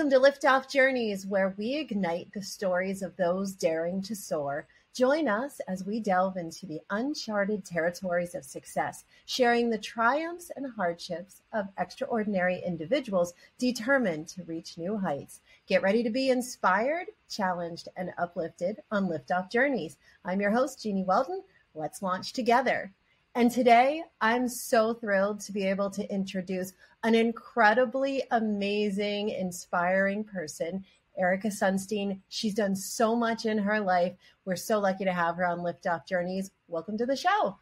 Welcome to Liftoff Journeys, where we ignite the stories of those daring to soar. Join us as we delve into the uncharted territories of success, sharing the triumphs and hardships of extraordinary individuals determined to reach new heights. Get ready to be inspired, challenged, and uplifted on Liftoff Journeys. I'm your host, Jeannie Weldon. Let's launch together. And today, I'm so thrilled to be able to introduce an incredibly amazing, inspiring person, Erica Sunstein. She's done so much in her life. We're so lucky to have her on Liftoff Journeys. Welcome to the show.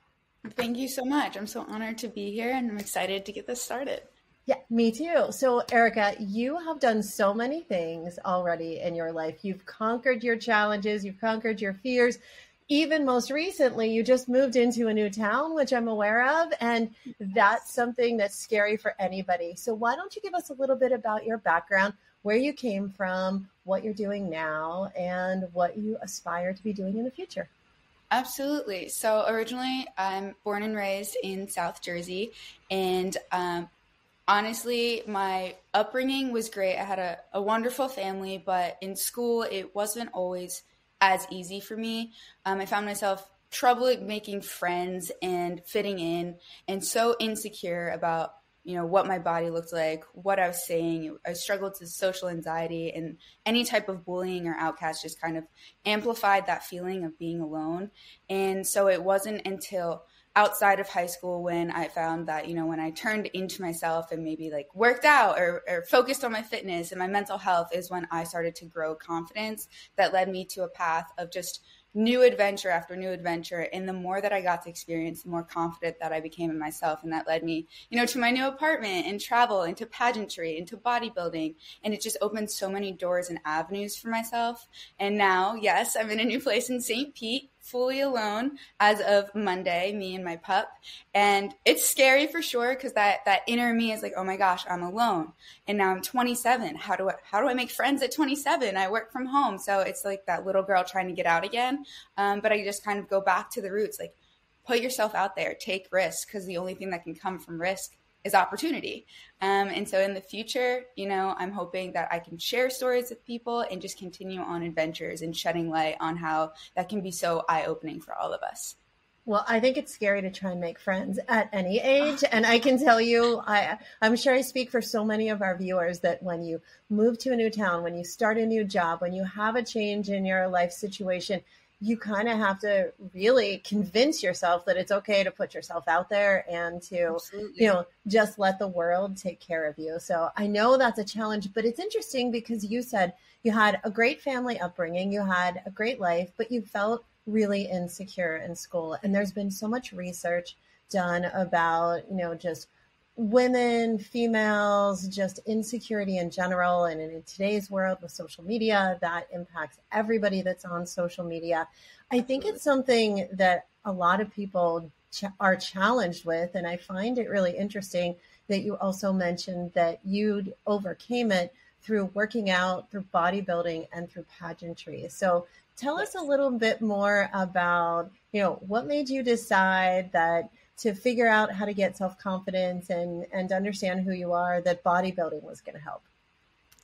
Thank you so much. I'm so honored to be here, and I'm excited to get this started. Yeah, me too. So, Erica, you have done so many things already in your life. You've conquered your challenges. You've conquered your fears. Even most recently, you just moved into a new town, which I'm aware of, and that's something that's scary for anybody. So why don't you give us a little bit about your background, where you came from, what you're doing now, and what you aspire to be doing in the future? Absolutely. So originally, I'm born and raised in South Jersey, and honestly, my upbringing was great. I had a wonderful family, but in school, it wasn't always as easy for me. I found myself troubling making friends and fitting in, and so insecure about, what my body looked like, what I was saying. I struggled with social anxiety, and any type of bullying or outcast just kind of amplified that feeling of being alone. And so it wasn't until outside of high school when I found that, when I turned into myself and maybe worked out or focused on my fitness and my mental health is when I started to grow confidence that led me to a path of just new adventure after new adventure. And the more that I got to experience, the more confident that I became in myself. And that led me, to my new apartment and travel, into pageantry, into bodybuilding. And it just opened so many doors and avenues for myself. And now, yes, I'm in a new place in St. Pete, fully alone as of Monday, me and my pup. And it's scary for sure, because that inner me is like, oh my gosh, I'm alone. And now I'm 27. How do I make friends at 27? I work from home. So it's like that little girl trying to get out again. But I just kind of go back to the roots, like put yourself out there, take risks, because the only thing that can come from risk is opportunity. And so in the future, I'm hoping that I can share stories with people and just continue on adventures and shedding light on how that can be so eye-opening for all of us. Well, I think it's scary to try and make friends at any age. And I can tell you, I'm sure I speak for so many of our viewers that when you move to a new town, when you start a new job, when you have a change in your life situation, you kind of have to really convince yourself that it's okay to put yourself out there and to, just let the world take care of you. So I know that's a challenge, but it's interesting because you said you had a great family upbringing, you had a great life, but you felt really insecure in school. And there's been so much research done about, just women, females, just insecurity in general. And in today's world with social media, that impacts everybody that's on social media. I think it's something that a lot of people are challenged with. And I find it really interesting that you also mentioned that you overcame it through working out, through bodybuilding, and through pageantry. So tell us a little bit more about, what made you decide that to figure out how to get self-confidence and understand who you are, that bodybuilding was going to help?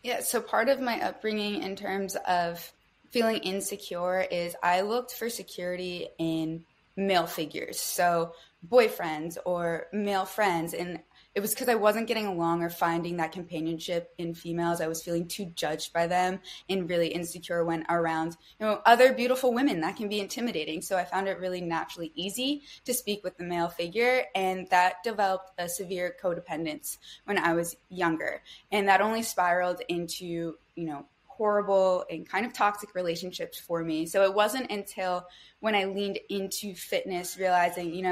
Yeah, so part of my upbringing in terms of feeling insecure is I looked for security in male figures, so boyfriends or male friends. And it was because I wasn't getting along or finding that companionship in females. I was feeling too judged by them and really insecure when around, other beautiful women. That can be intimidating. So I found it really naturally easy to speak with the male figure. And that developed a severe codependence when I was younger. And that only spiraled into, horrible and kind of toxic relationships for me. So it wasn't until when I leaned into fitness, realizing,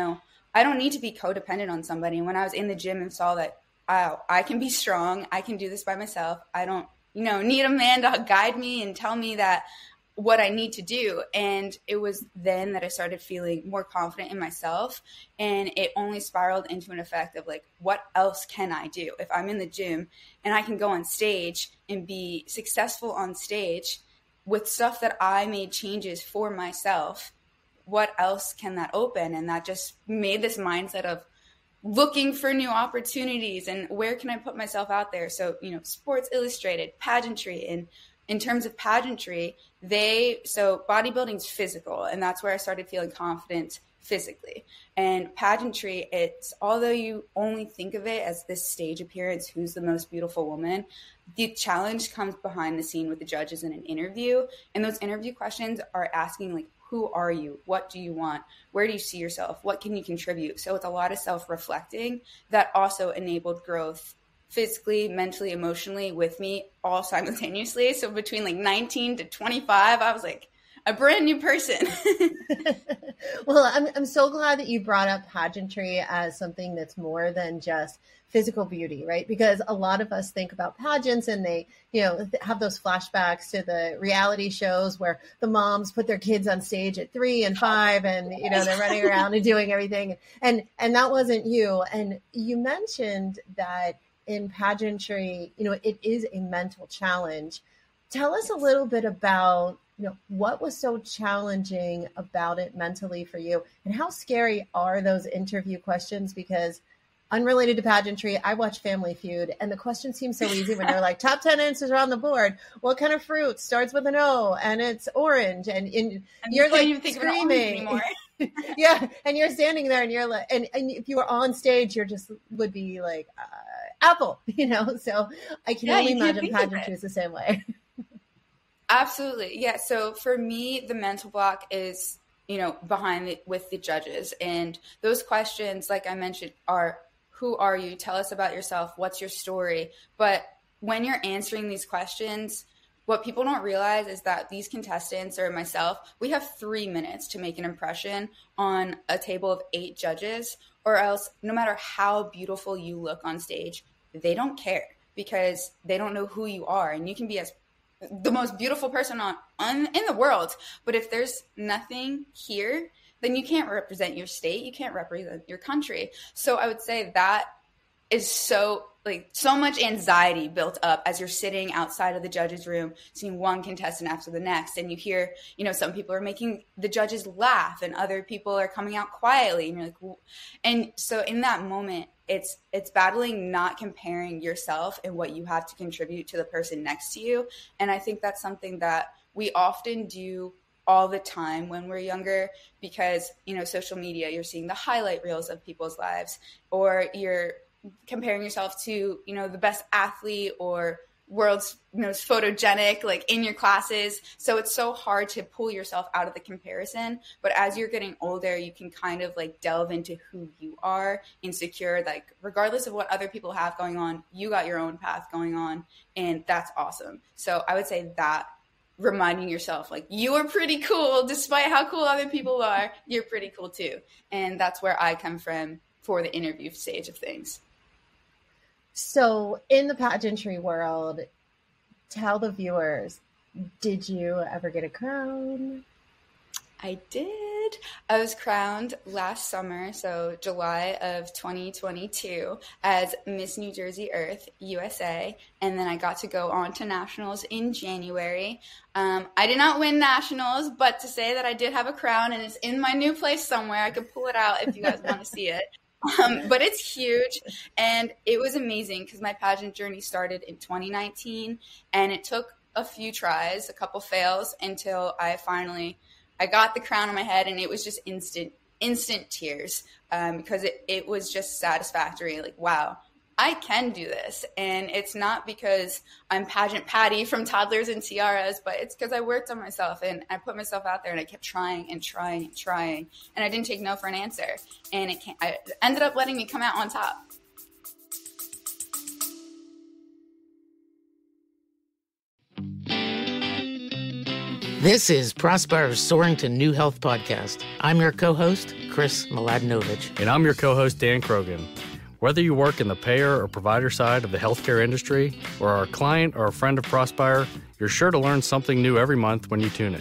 I don't need to be codependent on somebody. And when I was in the gym and saw that, I can be strong, I can do this by myself. I don't, need a man to guide me and tell me that what I need to do. And it was then that I started feeling more confident in myself. And it only spiraled into an effect of what else can I do? If I'm in the gym and I can go on stage and be successful on stage with stuff that I made changes for myself, what else can that open? And that just made this mindset of looking for new opportunities and where can I put myself out there. So, Sports Illustrated, pageantry, and in terms of pageantry, so bodybuilding's physical, and that's where I started feeling confident physically. And pageantry, it's, although you only think of it as this stage appearance, who's the most beautiful woman, the challenge comes behind the scene with the judges in an interview. And those interview questions are asking, like, who are you? What do you want? Where do you see yourself? What can you contribute? So it's a lot of self-reflecting that also enabled growth physically, mentally, emotionally with me all simultaneously. So between like 19 to 25, I was like a brand new person. Well, I'm so glad that you brought up pageantry as something that's more than just physical beauty, right? Because a lot of us think about pageants and they, have those flashbacks to the reality shows where the moms put their kids on stage at 3 and 5 and, they're running around and doing everything. And that wasn't you. And you mentioned that in pageantry, it is a mental challenge. Tell us a little bit about, what was so challenging about it mentally for you, and how scary are those interview questions? Because unrelated to pageantry, I watch Family Feud, and the questions seem so easy when they're like, top 10 answers are on the board. What kind of fruit starts with an O and it's orange? And you're like screaming. Yeah, and you're standing there, and you're like, and if you were on stage, would be like apple, So I can only imagine pageantry is the same way. Absolutely. Yeah. So for me, the mental block is, behind it with the judges. And those questions, like I mentioned, are, who are you? Tell us about yourself. What's your story? But when you're answering these questions, what people don't realize is that these contestants or myself, we have 3 minutes to make an impression on a table of 8 judges, or else no matter how beautiful you look on stage, they don't care because they don't know who you are. And you can be the most beautiful person in the world, but if there's nothing here, then you can't represent your state, you can't represent your country. So I would say that is so much anxiety built up as you're sitting outside of the judges' room, seeing one contestant after the next, and you hear, some people are making the judges laugh and other people are coming out quietly, and you're like, and so in that moment, it's battling not comparing yourself and what you have to contribute to the person next to you. And I think that's something that we often do all the time when we're younger because, social media, you're seeing the highlight reels of people's lives, or you're comparing yourself to, the best athlete or world's most photogenic, in your classes. So it's so hard to pull yourself out of the comparison. But as you're getting older, you can kind of delve into who you are and secure, regardless of what other people have going on, you got your own path going on. And that's awesome. So I would say that reminding yourself, you are pretty cool, despite how cool other people are, you're pretty cool too. And that's where I come from for the interview stage of things. So in the pageantry world, tell the viewers, did you ever get a crown? I did. I was crowned last summer, so July of 2022, as Miss New Jersey Earth USA, and then I got to go on to nationals in January. I did not win nationals, but to say that I did have a crown, and it's in my new place somewhere. I could pull it out if you guys want to see it. But it's huge, and it was amazing because my pageant journey started in 2019, and it took a few tries, a couple fails, until I got the crown on my head, and it was just instant tears because it was just satisfactory. Wow, I can do this. And it's not because I'm pageant Patty from Toddlers and Tiaras, but it's because I worked on myself and I put myself out there and I kept trying and trying and trying. And I didn't take no for an answer. And I ended up letting me come out on top. This is Prospire's Soaring to New Health podcast. I'm your co-host, Chris Mladenovic. And I'm your co-host, Dan Krogan. Whether you work in the payer or provider side of the healthcare industry, or are a client or a friend of Prospire, you're sure to learn something new every month when you tune in.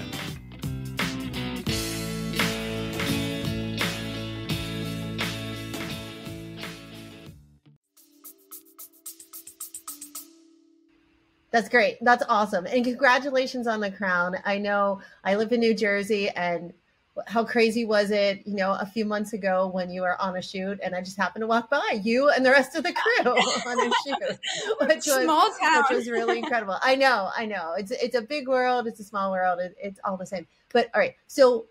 That's great. That's awesome. And congratulations on the crown. I know I live in New Jersey, and how crazy was it, a few months ago when you were on a shoot and I just happened to walk by you and the rest of the crew on a shoot, Small town. which was really incredible. I know. It's a big world. It's a small world. It's all the same. But all right. So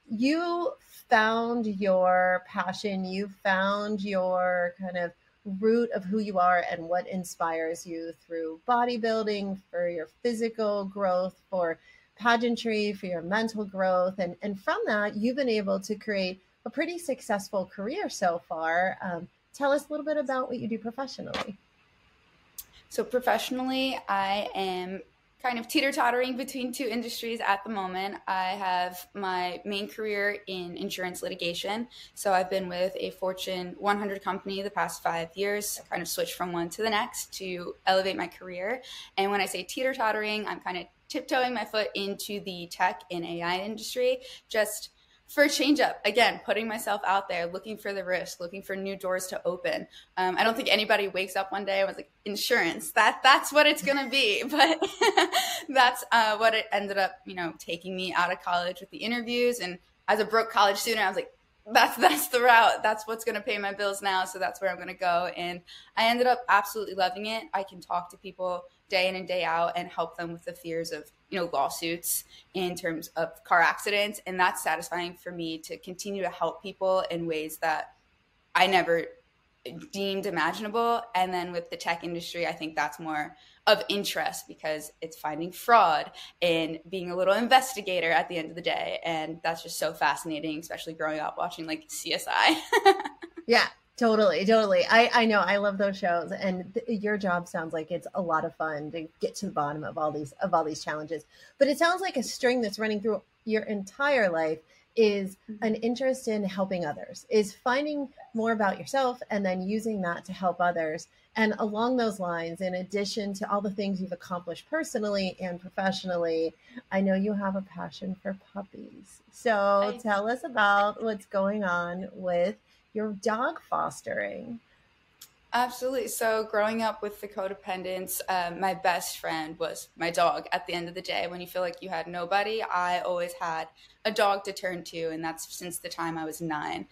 you found your passion. You found your kind of root of who you are and what inspires you through bodybuilding, for your physical growth, for pageantry, for your mental growth. And from that, you've been able to create a pretty successful career so far. Tell us a little bit about what you do professionally. So professionally, I am kind of teeter-tottering between two industries at the moment. I have my main career in insurance litigation. So I've been with a Fortune 100 company the past 5 years, kind of switched from one to the next to elevate my career. And when I say teeter-tottering, I'm kind of tiptoeing my foot into the tech and AI industry, just for a change up. Again, putting myself out there, looking for the risk, looking for new doors to open. I don't think anybody wakes up one day and was like, insurance, that's what it's going to be. But that's what it ended up, taking me out of college with the interviews. And as a broke college student, I was like, that's the route. That's what's going to pay my bills now. So that's where I'm going to go. And I ended up absolutely loving it. I can talk to people day in and day out and help them with the fears of, lawsuits in terms of car accidents. And that's satisfying for me to continue to help people in ways that I never deemed imaginable. And then with the tech industry, I think that's more of interest because it's finding fraud and being a little investigator at the end of the day. And that's just so fascinating, especially growing up watching like CSI. Yeah. Totally. I know. I love those shows, and your job sounds like it's a lot of fun to get to the bottom of all these challenges. But it sounds like a string that's running through your entire life is an interest in helping others, is finding more about yourself and then using that to help others. And along those lines, in addition to all the things you've accomplished personally and professionally, I know you have a passion for puppies. So tell us about what's going on with your dog fostering. Absolutely. So growing up with the codependence, my best friend was my dog at the end of the day. When you feel like you had nobody, I always had a dog to turn to, and that's since the time I was 9.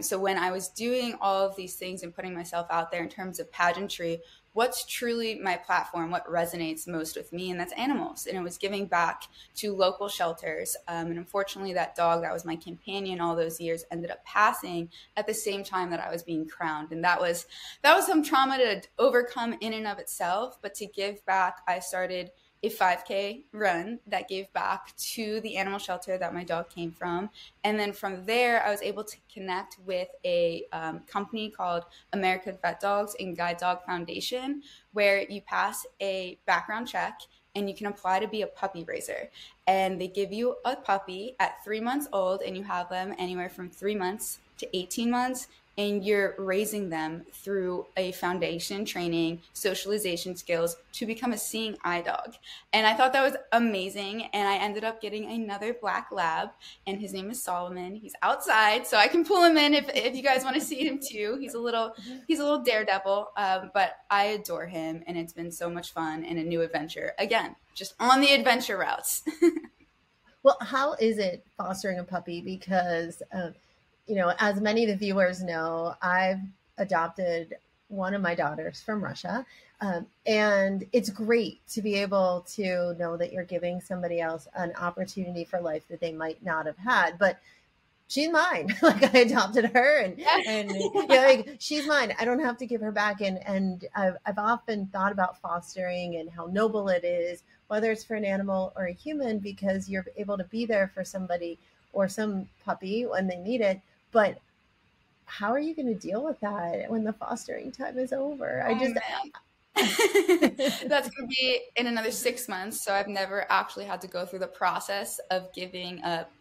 So when I was doing all of these things and putting myself out there in terms of pageantry, what's truly my platform, what resonates most with me, and that's animals. And it was giving back to local shelters. And unfortunately, that dog that was my companion all those years ended up passing at the same time that I was being crowned. And that was some trauma to overcome in and of itself. But to give back, I started a 5K run that gave back to the animal shelter that my dog came from. And then from there, I was able to connect with a company called American Vet Dogs and Guide Dog Foundation, where you pass a background check and you can apply to be a puppy raiser. And they give you a puppy at 3 months old, and you have them anywhere from 3 months to 18 months. And you're raising them through a foundation training, socialization skills to become a seeing eye dog. And I thought that was amazing. And I ended up getting another black lab, and his name is Solomon. He's outside, so I can pull him in if you guys want to see him too. He's a little daredevil, but I adore him, and it's been so much fun and a new adventure. Again, just on the adventure routes. Well, how is it fostering a puppy? Because as many of the viewers know, I've adopted one of my daughters from Russia. And it's great to be able to know that you're giving somebody else an opportunity for life that they might not have had. But she's mine. Like, I adopted her and she's mine. I don't have to give her back. And I've often thought about fostering and how noble it is, whether it's for an animal or a human, because you're able to be there for somebody or some puppy when they need it. But how are you going to deal with that when the fostering time is over? That's going to be in another 6 months. So I've never actually had to go through the process of giving up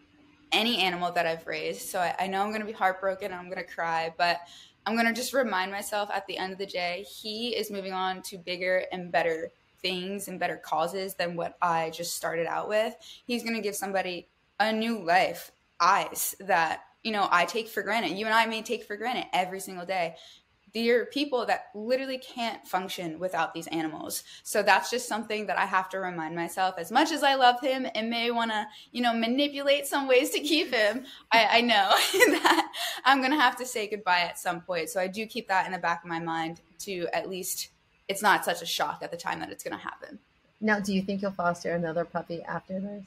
any animal that I've raised. So I know I'm going to be heartbroken and I'm going to cry, but I'm going to just remind myself at the end of the day, he is moving on to bigger and better things and better causes than what I just started out with. He's going to give somebody a new life, eyes that I take for granted. You and I may take for granted every single day. there are people that literally can't function without these animals. So that's just something that I have to remind myself. As much as I love him and may want to, manipulate some ways to keep him, I know that I'm going to have to say goodbye at some point. So I do keep that in the back of my mind to at least it's not such a shock at the time that it's going to happen. Now, do you think you'll foster another puppy after this?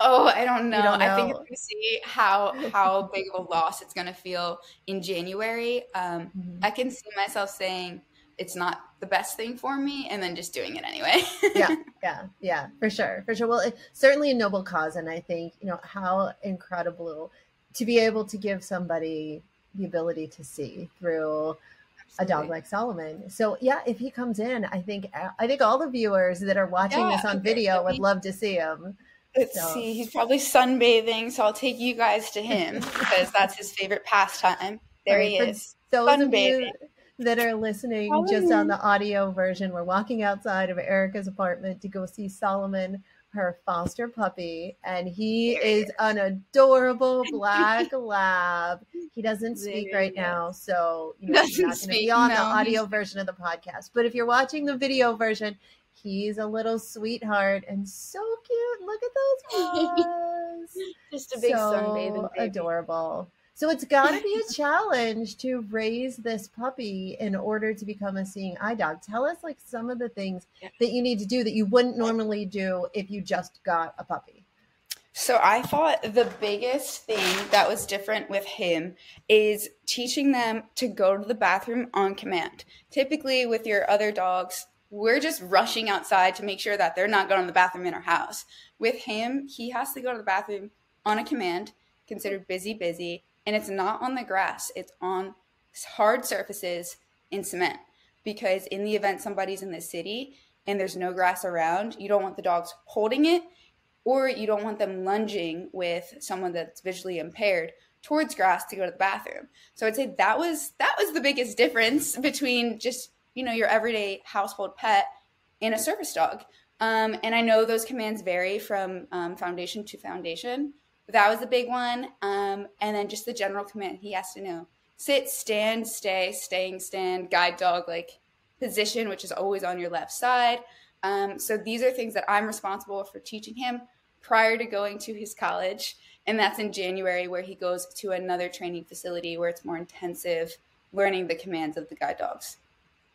Oh, I don't know. I think know. if we see how big of a loss it's going to feel in January, I can see myself saying it's not the best thing for me and then just doing it anyway. Yeah, for sure. Well, it's certainly a noble cause. And I think, how incredible to be able to give somebody the ability to see through a dog like Solomon. So yeah, if he comes in, I think all the viewers that are watching this on video would love to see him. Let's see. He's probably sunbathing, so I'll take you guys to him because that's his favorite pastime. There he is. Those of you that are listening just on the audio version, we're walking outside of Erica's apartment to go see Solomon, her foster puppy, and he is an adorable black lab. He doesn't speak right now, so he's not going to be on the audio version of the podcast. But if you're watching the video version, he's a little sweetheart and so cute. Look at those paws. Just a big sunbathing baby. Adorable. So it's got to be a challenge to raise this puppy in order to become a seeing eye dog. Tell us some of the things that you need to do that you wouldn't normally do if you just got a puppy. So I thought the biggest thing that was different with him is teaching them to go to the bathroom on command. Typically with your other dogs, we're just rushing outside to make sure that they're not going to the bathroom in our house. With him, he has to go to the bathroom on a command, considered busy, and it's not on the grass. It's on hard surfaces in cement because in the event somebody's in the city and there's no grass around, you don't want the dogs holding it or you don't want them lunging with someone that's visually impaired towards grass to go to the bathroom. So I'd say that was the biggest difference between just your everyday household pet and a service dog. And I know those commands vary from foundation to foundation, but that was the big one. And then just the general command, he has to know sit, stand, stay, staying, stand, guide dog, position, which is always on your left side. So these are things that I'm responsible for teaching him prior to going to his college. And that's in January where he goes to another training facility where it's more intensive, learning the commands of the guide dogs.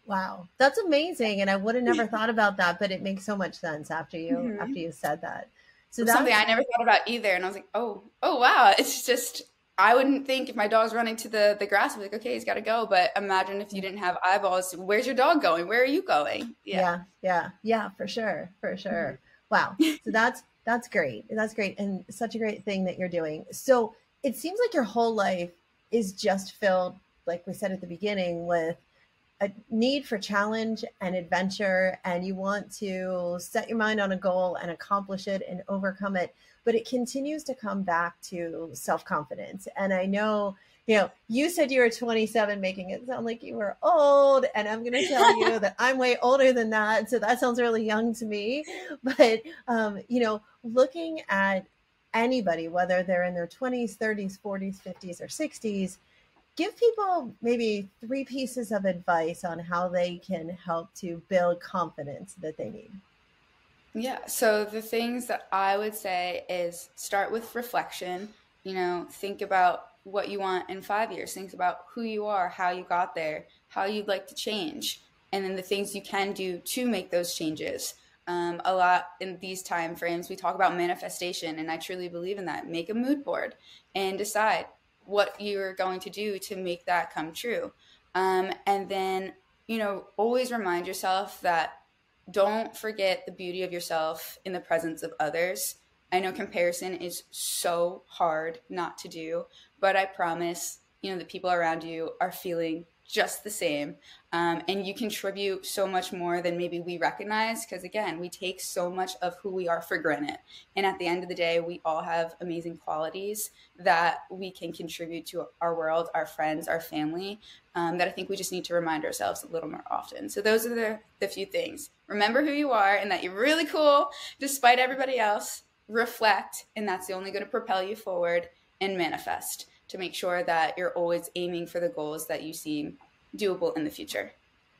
Wow, that's amazing. And I would have never thought about that, but it makes so much sense after you said that. So that's something I never thought about either. And I was like, oh wow. It's just, I wouldn't think if my dog's running to the grass, I'd be like, okay, he's got to go. But imagine if you didn't have eyeballs, where's your dog going? Where are you going? Yeah, for sure. Mm-hmm. Wow. So that's great. That's great. And such a great thing that you're doing. So it seems like your whole life is just filled, like we said at the beginning, with a need for challenge and adventure, and you want to set your mind on a goal and accomplish it and overcome it. But it continues to come back to self-confidence. And I know, you said you were 27, making it sound like you were old. And I'm going to tell you that I'm way older than that. So that sounds really young to me. But, looking at anybody, whether they're in their 20s, 30s, 40s, 50s, or 60s, give people maybe 3 pieces of advice on how they can help to build confidence that they need. Yeah. So the things that I would say is start with reflection, think about what you want in 5 years, think about who you are, how you got there, how you'd like to change, and then the things you can do to make those changes. A lot in these time frames, we talk about manifestation, and I truly believe in that. Make a mood board and decide what you're going to do to make that come true. And then, always remind yourself that don't forget the beauty of yourself in the presence of others. I know comparison is so hard not to do, but I promise, the people around you are feeling just the same. And you contribute so much more than maybe we recognize, because again, we take so much of who we are for granted. And at the end of the day, we all have amazing qualities that we can contribute to our world, our friends, our family, that I think we just need to remind ourselves a little more often. So those are the few things. Remember who you are and that you're really cool despite everybody else. Reflect, and that's only going to propel you forward, and manifest to make sure that you're always aiming for the goals that you see doable in the future.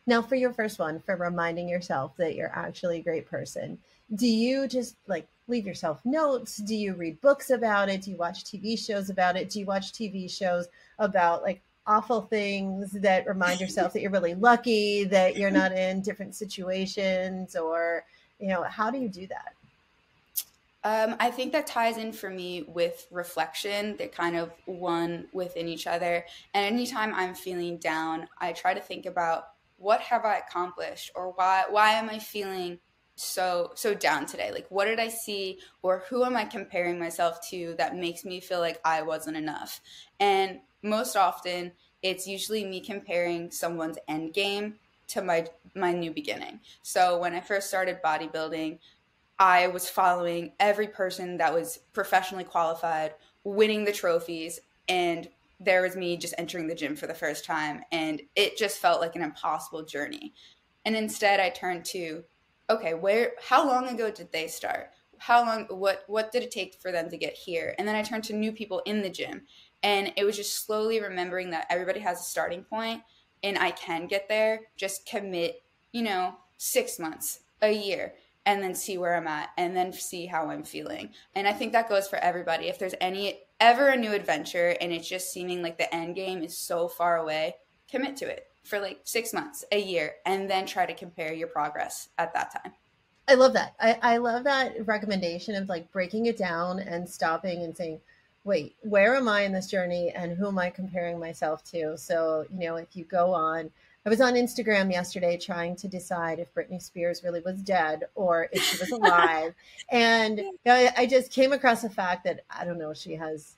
Now, for your first one, for reminding yourself that you're actually a great person, do you just like leave yourself notes? Do you read books about it? Do you watch TV shows about it? Do you watch TV shows about like awful things that remind yourself that you're really lucky, that you're not in different situations, or, you know, how do you do that? I think that ties in for me with reflection. They're kind of one within each other. And anytime I'm feeling down, I try to think about what have I accomplished, or why am I feeling so down today? Like, what did I see, or who am I comparing myself to that makes me feel like I wasn't enough? And most often it's usually me comparing someone's end game to my new beginning. So when I first started bodybuilding, I was following every person that was professionally qualified, winning the trophies, and there was me just entering the gym for the first time, and it just felt like an impossible journey. And instead I turned to, okay, how long ago did they start? What did it take for them to get here? And then I turned to new people in the gym, and it was just slowly remembering that everybody has a starting point and I can get there. Just commit, 6 months, a year, and then see where I'm at, and then see how I'm feeling. And I think that goes for everybody. If there's ever a new adventure and it's just seeming like the end game is so far away, commit to it for like 6 months, a year, and then try to compare your progress at that time. I love that. I love that recommendation of like breaking it down and stopping and saying, wait, where am I in this journey and who am I comparing myself to? So, if you go on, I was on Instagram yesterday trying to decide if Britney Spears really was dead or if she was alive. And I just came across the fact that, I don't know, she has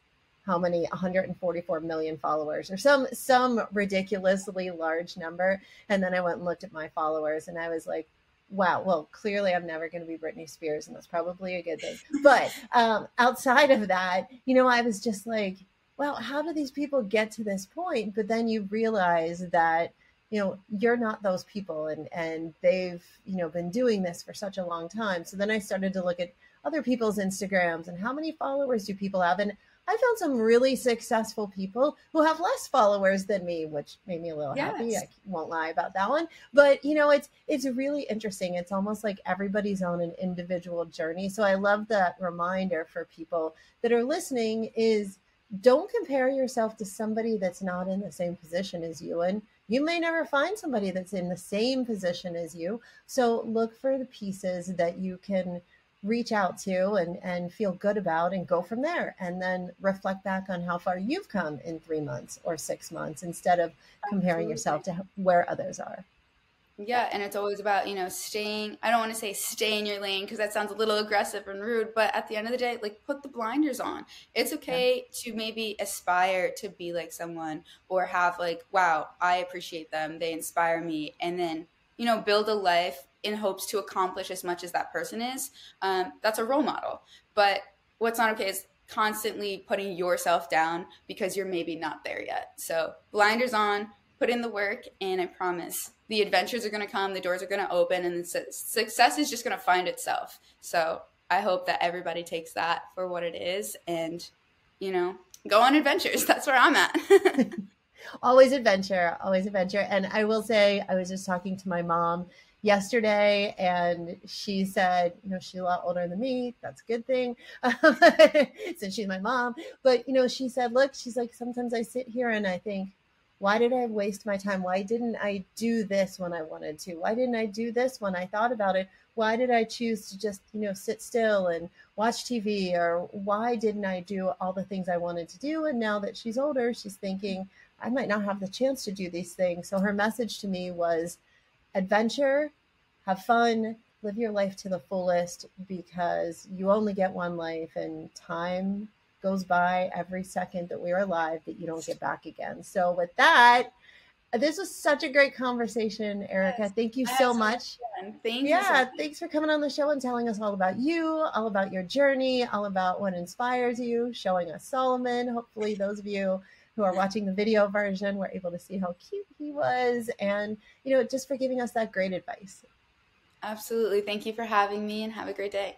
how many, 144 million followers or some ridiculously large number. And then I went and looked at my followers and I was like, wow, well, clearly I'm never going to be Britney Spears, and that's probably a good thing. But outside of that, I was just like, well, how do these people get to this point? But then you realize that, you're not those people, and they've, been doing this for such a long time. So then I started to look at other people's Instagrams and how many followers do people have. And I found some really successful people who have less followers than me, which made me a little happy. I won't lie about that one. But, it's really interesting. It's almost like everybody's on an individual journey. So I love that reminder for people that are listening is don't compare yourself to somebody that's not in the same position as you. And you may never find somebody that's in the same position as you. So look for the pieces that you can reach out to and feel good about and go from there, and then reflect back on how far you've come in 3 months or 6 months instead of comparing yourself to where others are. Yeah. And it's always about, staying, I don't want to say stay in your lane because that sounds a little aggressive and rude, but at the end of the day, like put the blinders on. It's okay to maybe aspire to be like someone or have like, wow, I appreciate them. They inspire me. And then, build a life in hopes to accomplish as much as that person is. That's a role model. But what's not okay is constantly putting yourself down because you're maybe not there yet. So blinders on, put in the work, and I promise the adventures are going to come, the doors are going to open, and success is just going to find itself. So I hope that everybody takes that for what it is and, go on adventures. That's where I'm at. Always adventure, always adventure. And I will say, I was just talking to my mom yesterday, and she said, she's a lot older than me. That's a good thing, since she's my mom. But, she said, look, she's like, sometimes I sit here and I think, why did I waste my time? Why didn't I do this when I wanted to? Why didn't I do this when I thought about it? Why did I choose to just, sit still and watch TV? Or why didn't I do all the things I wanted to do? And now that she's older, she's thinking, I might not have the chance to do these things. So her message to me was adventure, have fun, live your life to the fullest, because you only get one life, and time goes by every second that we're alive that you don't get back again. So with that, this was such a great conversation, Erica. Yes, thank you so much. Thank you. Thanks for coming on the show and telling us all about you, all about your journey, all about what inspires you, showing us Solomon. Hopefully those of you who are watching the video version were able to see how cute he was, and, just for giving us that great advice. Absolutely. Thank you for having me, and have a great day.